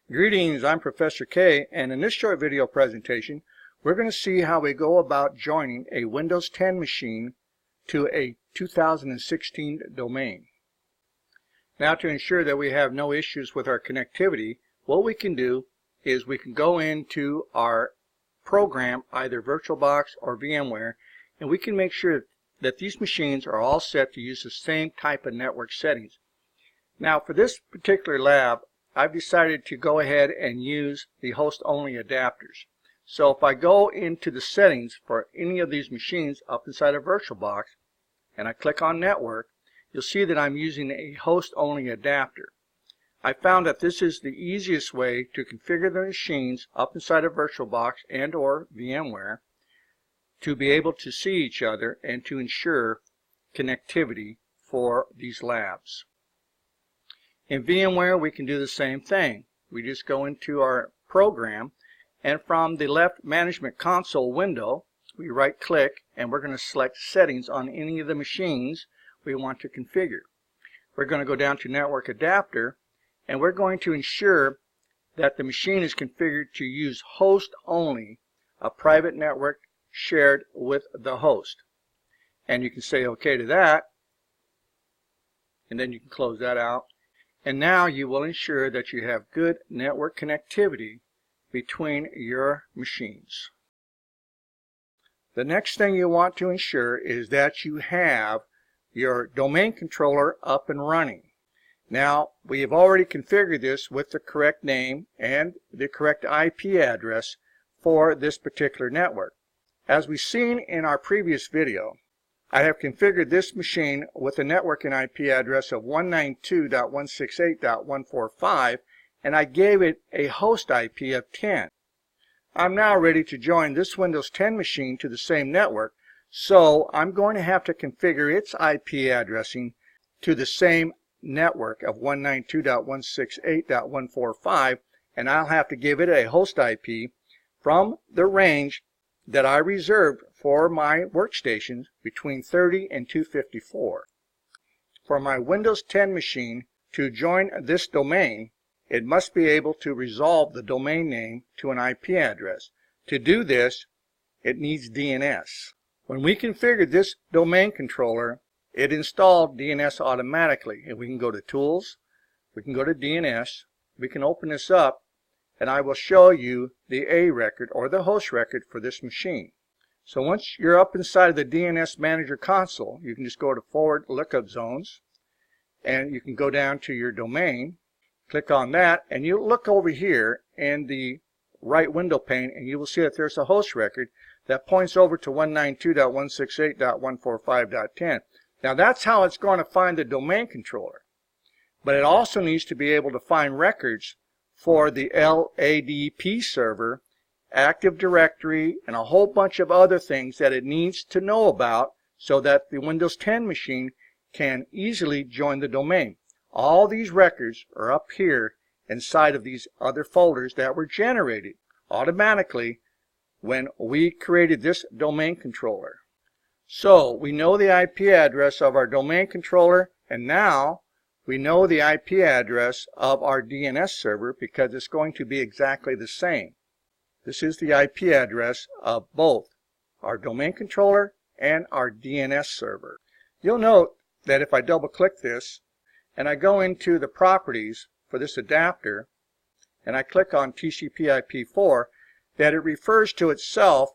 Greetings, I'm Professor K, and in this short video presentation we're going to see how we go about joining a Windows 10 machine to a 2016 domain. Now, to ensure that we have no issues with our connectivity, what we can do is we can go into our program, either VirtualBox or VMware, and we can make sure that these machines are all set to use the same type of network settings. Now, for this particular lab, I've decided to go ahead and use the host-only adapters. So if I go into the settings for any of these machines up inside of VirtualBox and I click on Network, you'll see that I'm using a host-only adapter. I found that this is the easiest way to configure the machines up inside of VirtualBox and or VMware to be able to see each other and to ensure connectivity for these labs. In VMware, we can do the same thing. We just go into our program, and from the left management console window, we right click and we're going to select settings on any of the machines we want to configure. We're going to go down to network adapter, and we're going to ensure that the machine is configured to use host only, a private network shared with the host. And you can say OK to that, and then you can close that out. And now you will ensure that you have good network connectivity between your machines. The next thing you want to ensure is that you have your domain controller up and running. Now, we have already configured this with the correct name and the correct IP address for this particular network. As we've seen in our previous video, I have configured this machine with a networking IP address of 192.168.145, and I gave it a host IP of 10. I'm now ready to join this Windows 10 machine to the same network, so I'm going to have to configure its IP addressing to the same network of 192.168.145, and I'll have to give it a host IP from the range that I reserved for my workstations between 30 and 254. For my Windows 10 machine to join this domain, it must be able to resolve the domain name to an IP address. To do this, it needs DNS. When we configured this domain controller, it installed DNS automatically. And we can go to Tools, we can go to DNS, we can open this up, and I will show you the A record or the host record for this machine. So once you're up inside of the DNS Manager console, you can just go to Forward Lookup Zones, and you can go down to your domain, click on that, and you look over here in the right window pane, and you will see that there's a host record that points over to 192.168.145.10. Now that's how it's going to find the domain controller. But it also needs to be able to find records for the LADP server, Active Directory, and a whole bunch of other things that it needs to know about so that the Windows 10 machine can easily join the domain. All these records are up here inside of these other folders that were generated automatically when we created this domain controller. So we know the IP address of our domain controller, and now we know the IP address of our DNS server because it's going to be exactly the same. This is the IP address of both our domain controller and our DNS server. You'll note that if I double click this and I go into the properties for this adapter and I click on TCP/IP4, that it refers to itself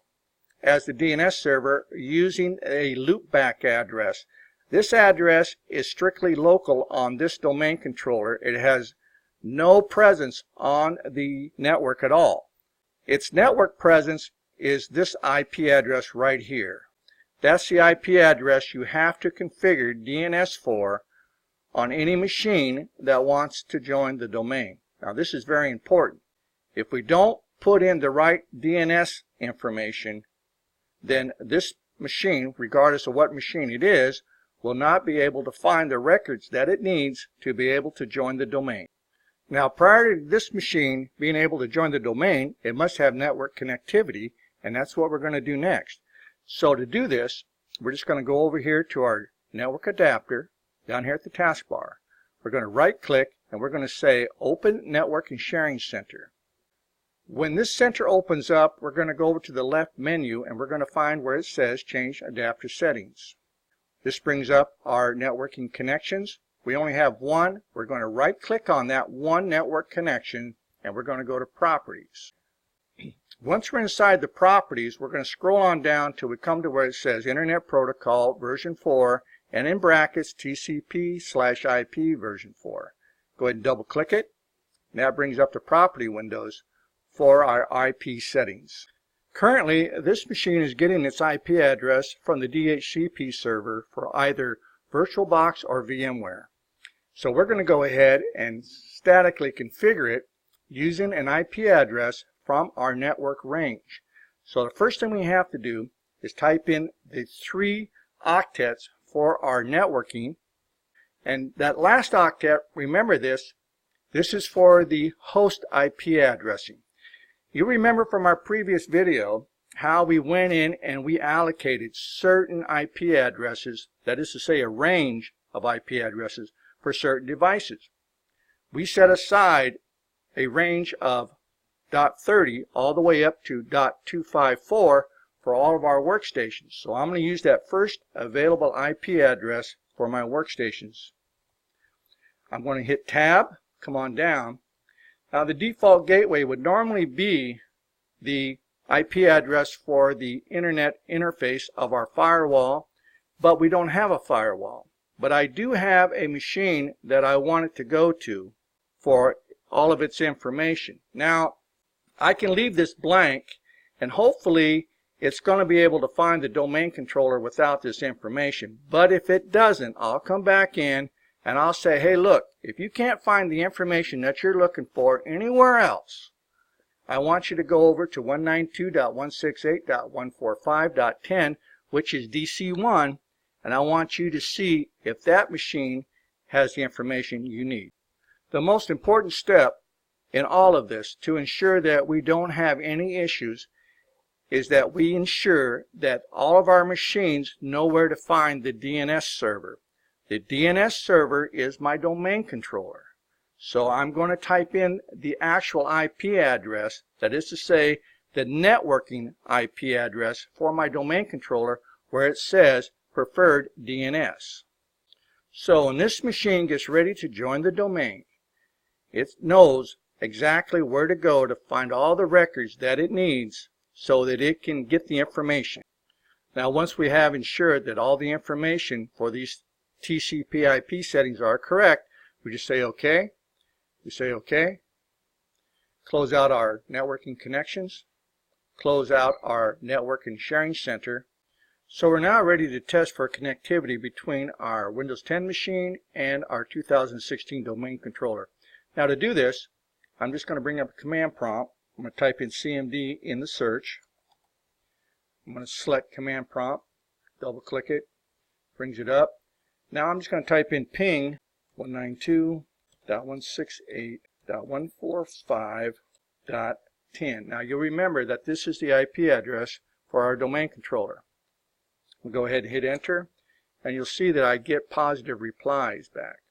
as the DNS server using a loopback address. This address is strictly local on this domain controller. It has no presence on the network at all. Its network presence is this IP address right here. That's the IP address you have to configure DNS for on any machine that wants to join the domain. Now this is very important. If we don't put in the right DNS information, then this machine, regardless of what machine it is, will not be able to find the records that it needs to be able to join the domain. Now, prior to this machine being able to join the domain, it must have network connectivity, and that's what we're going to do next. So to do this, we're just going to go over here to our network adapter down here at the taskbar. We're going to right click and we're going to say Open Network and Sharing Center. When this center opens up, we're going to go over to the left menu and we're going to find where it says Change Adapter Settings. This brings up our networking connections. We only have one. We're going to right click on that one network connection and we're going to go to Properties. Once we're inside the Properties, we're going to scroll on down till we come to where it says Internet Protocol version 4 and in brackets TCP/IP version 4. Go ahead and double click it. And that brings up the property windows for our IP settings. Currently, this machine is getting its IP address from the DHCP server for either VirtualBox or VMware. So we're going to go ahead and statically configure it using an IP address from our network range. So the first thing we have to do is type in the 3 octets for our networking. And that last octet, remember this is for the host IP addressing. You remember from our previous video how we went in and we allocated certain IP addresses, that is to say a range of IP addresses for certain devices. We set aside a range of .30 all the way up to .254 for all of our workstations. So I'm going to use that first available IP address for my workstations. I'm going to hit Tab, come on down. Now the default gateway would normally be the IP address for the internet interface of our firewall, but we don't have a firewall. But I do have a machine that I want it to go to for all of its information. Now I can leave this blank and hopefully it's going to be able to find the domain controller without this information. But if it doesn't, I'll come back in and I'll say, hey look, if you can't find the information that you're looking for anywhere else, I want you to go over to 192.168.145.10, which is DC1, and I want you to see if that machine has the information you need. The most important step in all of this to ensure that we don't have any issues is that we ensure that all of our machines know where to find the DNS server. The DNS server is my domain controller. So I'm going to type in the actual IP address, that is to say the networking IP address for my domain controller where it says preferred DNS. So when this machine gets ready to join the domain, it knows exactly where to go to find all the records that it needs so that it can get the information. Now once we have ensured that all the information for these TCP/IP settings are correct, we just say OK. We say OK. Close out our networking connections. Close out our network and sharing center. So we're now ready to test for connectivity between our Windows 10 machine and our 2016 domain controller. Now to do this, I'm just going to bring up a command prompt. I'm going to type in CMD in the search. I'm going to select command prompt, double click it, brings it up. Now I'm just going to type in ping 192.168.145.10. Now you'll remember that this is the IP address for our domain controller. We'll go ahead and hit enter and you'll see that I get positive replies back.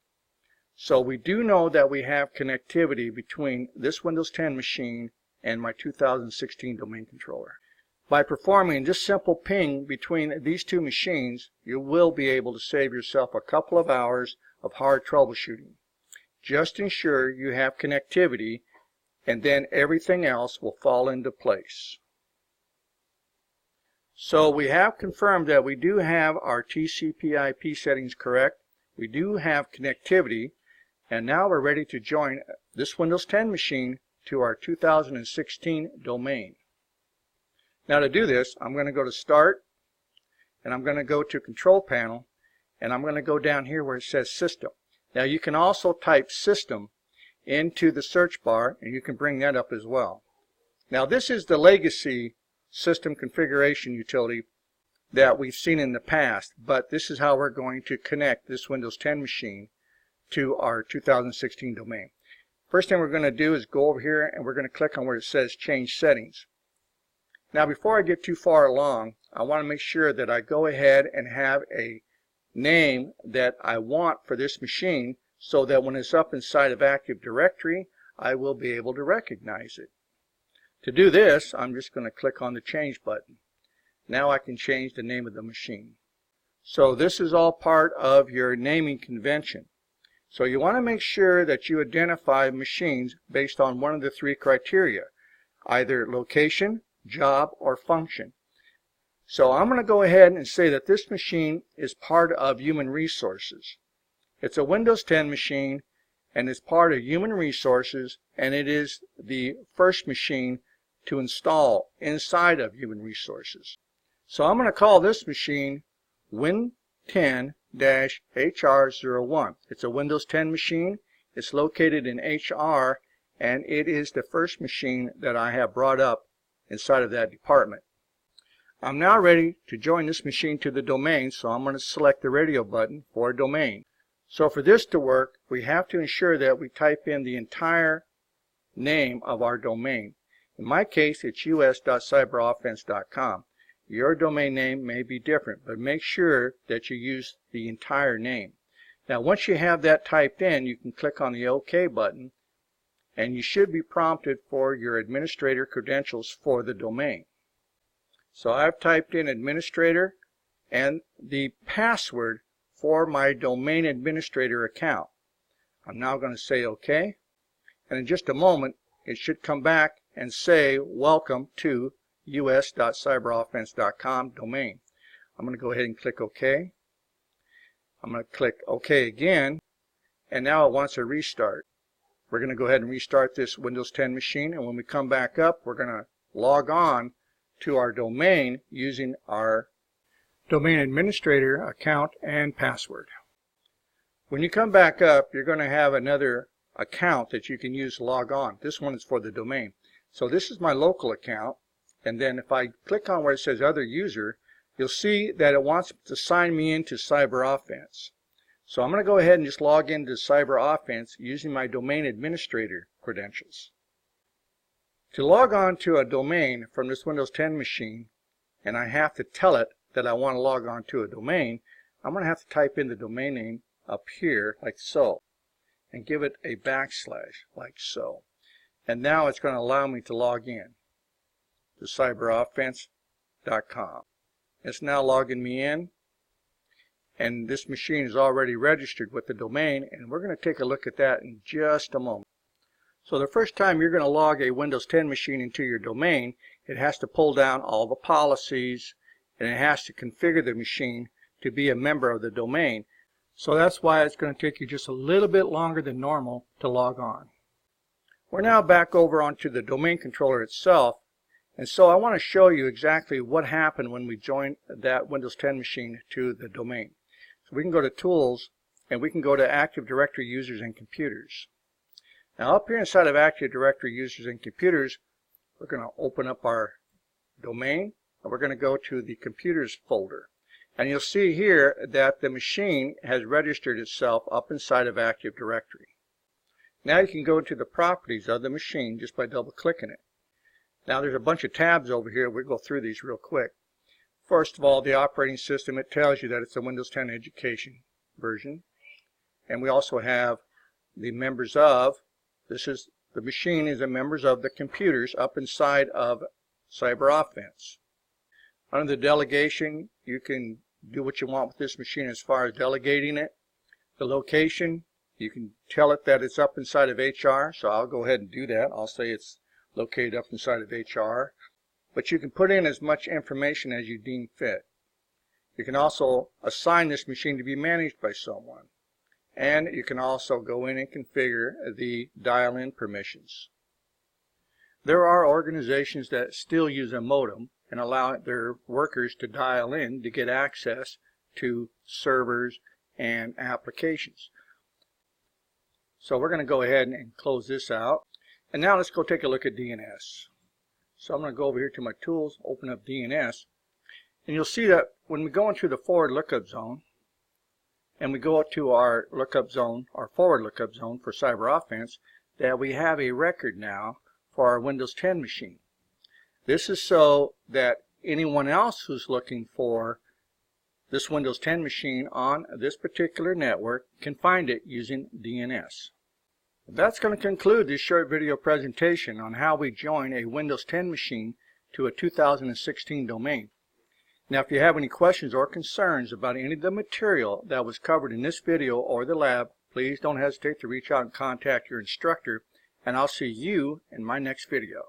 So we do know that we have connectivity between this Windows 10 machine and my 2016 domain controller. By performing this simple ping between these two machines, you will be able to save yourself a couple of hours of hard troubleshooting. Just ensure you have connectivity and then everything else will fall into place. So we have confirmed that we do have our TCP/IP settings correct. We do have connectivity, and now we're ready to join this Windows 10 machine to our 2016 domain. Now to do this, I'm going to go to Start, and I'm going to go to Control Panel, and I'm going to go down here where it says System. Now you can also type System into the search bar, and you can bring that up as well. Now this is the legacy system configuration utility that we've seen in the past, but this is how we're going to connect this Windows 10 machine to our 2016 domain. First thing we're going to do is go over here and we're going to click on where it says Change Settings. Now before I get too far along, I want to make sure that I go ahead and have a name that I want for this machine so that when it's up inside of Active Directory, I will be able to recognize it. To do this, I'm just going to click on the Change button. Now I can change the name of the machine. So this is all part of your naming convention. So you want to make sure that you identify machines based on one of the three criteria, either location, job, or function. So I'm going to go ahead and say that this machine is part of Human Resources. It's a Windows 10 machine and it's part of Human Resources, and it is the first machine to install inside of Human Resources. So I'm going to call this machine Win10-HR01. It's a Windows 10 machine. It's located in HR, and it is the first machine that I have brought up inside of that department. I'm now ready to join this machine to the domain, so I'm going to select the radio button for domain. So for this to work, we have to ensure that we type in the entire name of our domain. In my case, it's us.cyberoffense.com. Your domain name may be different, but make sure that you use the entire name. Now once you have that typed in, you can click on the OK button, and you should be prompted for your administrator credentials for the domain. So I've typed in administrator and the password for my domain administrator account. I'm now going to say OK, and in just a moment it should come back and say welcome to us.cyberoffense.com domain. I'm going to go ahead and click OK. I'm going to click OK again, and now it wants a restart. We're going to go ahead and restart this Windows 10 machine, and when we come back up, we're going to log on to our domain using our domain administrator account and password. When you come back up, you're going to have another account that you can use to log on. This one is for the domain. So this is my local account, and then if I click on where it says other user, you'll see that it wants to sign me into CyberOffense. So I'm going to go ahead and just log into CyberOffense using my domain administrator credentials. To log on to a domain from this Windows 10 machine, and I have to tell it that I want to log on to a domain, I'm going to have to type in the domain name up here like so, and give it a backslash like so. And now it's going to allow me to log in to cyberoffense.com. It's now logging me in, and this machine is already registered with the domain, and we're going to take a look at that in just a moment. So the first time you're going to log a Windows 10 machine into your domain, it has to pull down all the policies, and it has to configure the machine to be a member of the domain. So that's why it's going to take you just a little bit longer than normal to log on. We're now back over onto the domain controller itself, and so I want to show you exactly what happened when we joined that Windows 10 machine to the domain. So we can go to Tools, and we can go to Active Directory Users and Computers. Now up here inside of Active Directory Users and Computers, we're going to open up our domain, and we're going to go to the Computers folder. And you'll see here that the machine has registered itself up inside of Active Directory. Now you can go to the properties of the machine just by double clicking it. Now there's a bunch of tabs over here. We'll go through these real quick. First of all, the operating system, it tells you that it's a Windows 10 education version. And we also have the members of, the machine is the members of the computers up inside of CyberOffense. Under the delegation, you can do what you want with this machine as far as delegating it. The location, you can tell it that it's up inside of HR, so I'll go ahead and do that. I'll say it's located up inside of HR. But you can put in as much information as you deem fit. You can also assign this machine to be managed by someone. And you can also go in and configure the dial-in permissions. There are organizations that still use a modem and allow their workers to dial in to get access to servers and applications. So we're going to go ahead and close this out. And now let's go take a look at DNS. So I'm going to go over here to my tools, open up DNS, and you'll see that when we go into the forward lookup zone, and we go to our lookup zone, our forward lookup zone for CyberOffense, that we have a record now for our Windows 10 machine. This is so that anyone else who's looking for this Windows 10 machine on this particular network can find it using DNS. That's going to conclude this short video presentation on how we join a Windows 10 machine to a 2016 domain. Now, if you have any questions or concerns about any of the material that was covered in this video or the lab, please don't hesitate to reach out and contact your instructor, and I'll see you in my next video.